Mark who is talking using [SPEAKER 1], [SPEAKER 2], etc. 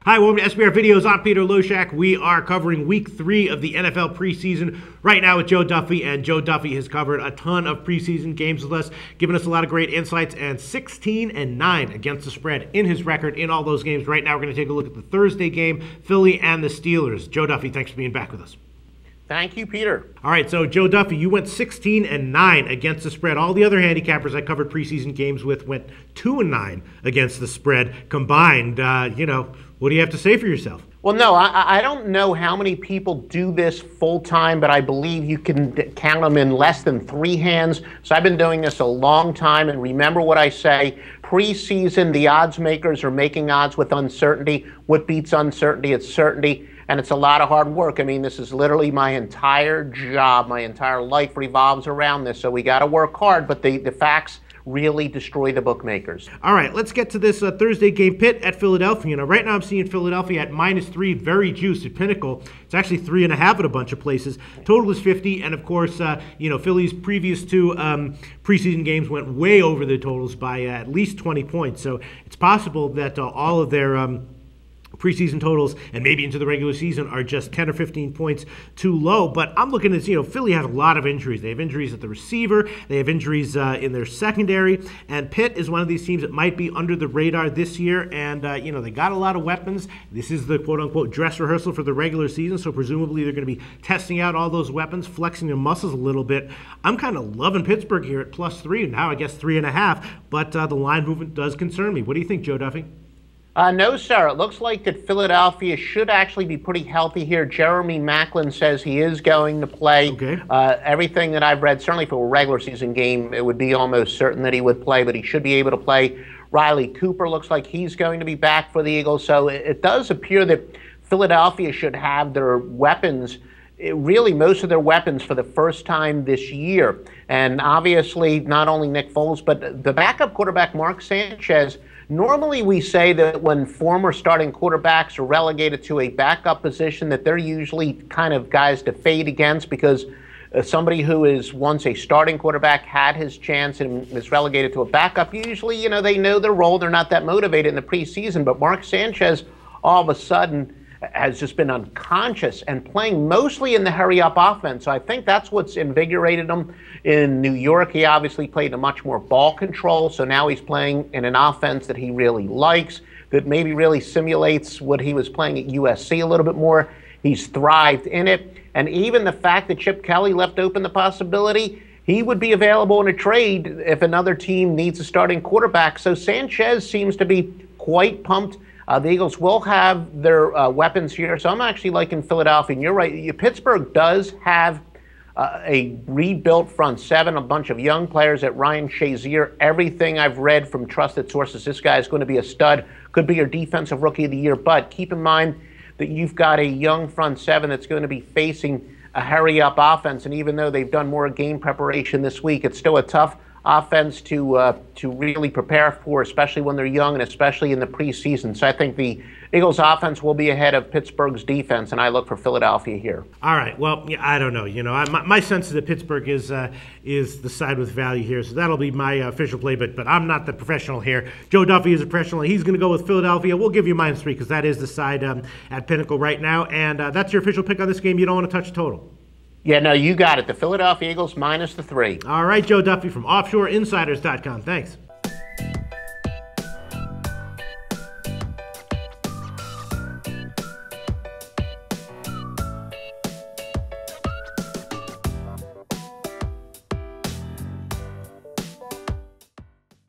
[SPEAKER 1] Hi, welcome to SBR Videos. I'm Peter Loshak. We are covering Week 3 of the NFL preseason right now with Joe Duffy, and Joe Duffy has covered a ton of preseason games with us, giving us a lot of great insights, and 16-9 against the spread in his record in all those games. Right now, we're going to take a look at the Thursday game, Philly and the Steelers. Joe Duffy, thanks for being back with us.
[SPEAKER 2] Thank you, Peter.
[SPEAKER 1] All right, so Joe Duffy, you went 16-9 against the spread. All the other handicappers I covered preseason games with went 2-9 against the spread combined. What do you have to say for yourself?
[SPEAKER 2] Well, no, I don't know how many people do this full time, but I believe you can count them in less than 3 hands. So I've been doing this a long time, and remember what I say, preseason, the odds makers are making odds with uncertainty. What beats uncertainty? It's certainty, and it's a lot of hard work. I mean, this is literally my entire job. My entire life revolves around this, so we got to work hard, but the facts really destroy the bookmakers.
[SPEAKER 1] All right, let's get to this Thursday game. Pitt at Philadelphia. Now, right now I'm seeing Philadelphia at -3, very juiced at Pinnacle. It's actually 3.5 at a bunch of places. Total is 50, and of course, Philly's previous 2 preseason games went way over the totals by at least 20 points. So it's possible that all of their preseason totals and maybe into the regular season are just 10 or 15 points too low. But I'm looking at, Philly has a lot of injuries. They have injuries at the receiver. They have injuries in their secondary. And Pitt is one of these teams that might be under the radar this year. And, they got a lot of weapons. This is the quote-unquote dress rehearsal for the regular season. So presumably they're going to be testing out all those weapons, flexing their muscles a little bit. I'm kind of loving Pittsburgh here at +3. Now I guess 3.5. But the line movement does concern me. What do you think, Joe Duffy?
[SPEAKER 2] No, sir. It looks like that Philadelphia should actually be pretty healthy here. Jeremy Maclin says he is going to play.
[SPEAKER 1] Okay.
[SPEAKER 2] Everything that I've read, certainly for a regular season game, it would be almost certain that he would play, but he should be able to play. Riley Cooper looks like he's going to be back for the Eagles. So it does appear that Philadelphia should have their weapons, really most of their weapons, for the first time this year. And obviously, not only Nick Foles, but the backup quarterback, Mark Sanchez. Normally, we say that when former starting quarterbacks are relegated to a backup position, that they're usually kind of guys to fade against, because somebody who is once a starting quarterback had his chance and is relegated to a backup, usually, they know their role. They're not that motivated in the preseason. But Mark Sanchez, all of a sudden, has just been unconscious and playing mostly in the hurry-up offense. So I think that's what's invigorated him. In New York, he obviously played a much more ball control, so now he's playing in an offense that he really likes, that maybe really simulates what he was playing at USC a little bit more. He's thrived in it. And even the fact that Chip Kelly left open the possibility he would be available in a trade if another team needs a starting quarterback. So Sanchez seems to be quite pumped. The Eagles will have their weapons here, so I'm actually liking Philadelphia. And you're right, Pittsburgh does have a rebuilt front seven, a bunch of young players at Ryan Shazier. Everything I've read from trusted sources, this guy is going to be a stud, could be your defensive rookie of the year. But keep in mind that you've got a young front seven that's going to be facing a hurry-up offense. And even though they've done more game preparation this week, it's still a tough offense to really prepare for, especially when they're young and especially in the preseason. So I think the Eagles' offense will be ahead of Pittsburgh's defense, and I look for Philadelphia here.
[SPEAKER 1] All right. Well, I don't know. My sense is that Pittsburgh is the side with value here, so that'll be my official play. But I'm not the professional here. Joe Duffy is a professional. He's going to go with Philadelphia. We'll give you -3 because that is the side at Pinnacle right now, and that's your official pick on this game. You don't want to touch the total.
[SPEAKER 2] Yeah, no, you got it. The Philadelphia Eagles -3.
[SPEAKER 1] All right, Joe Duffy from OffshoreInsiders.com. Thanks.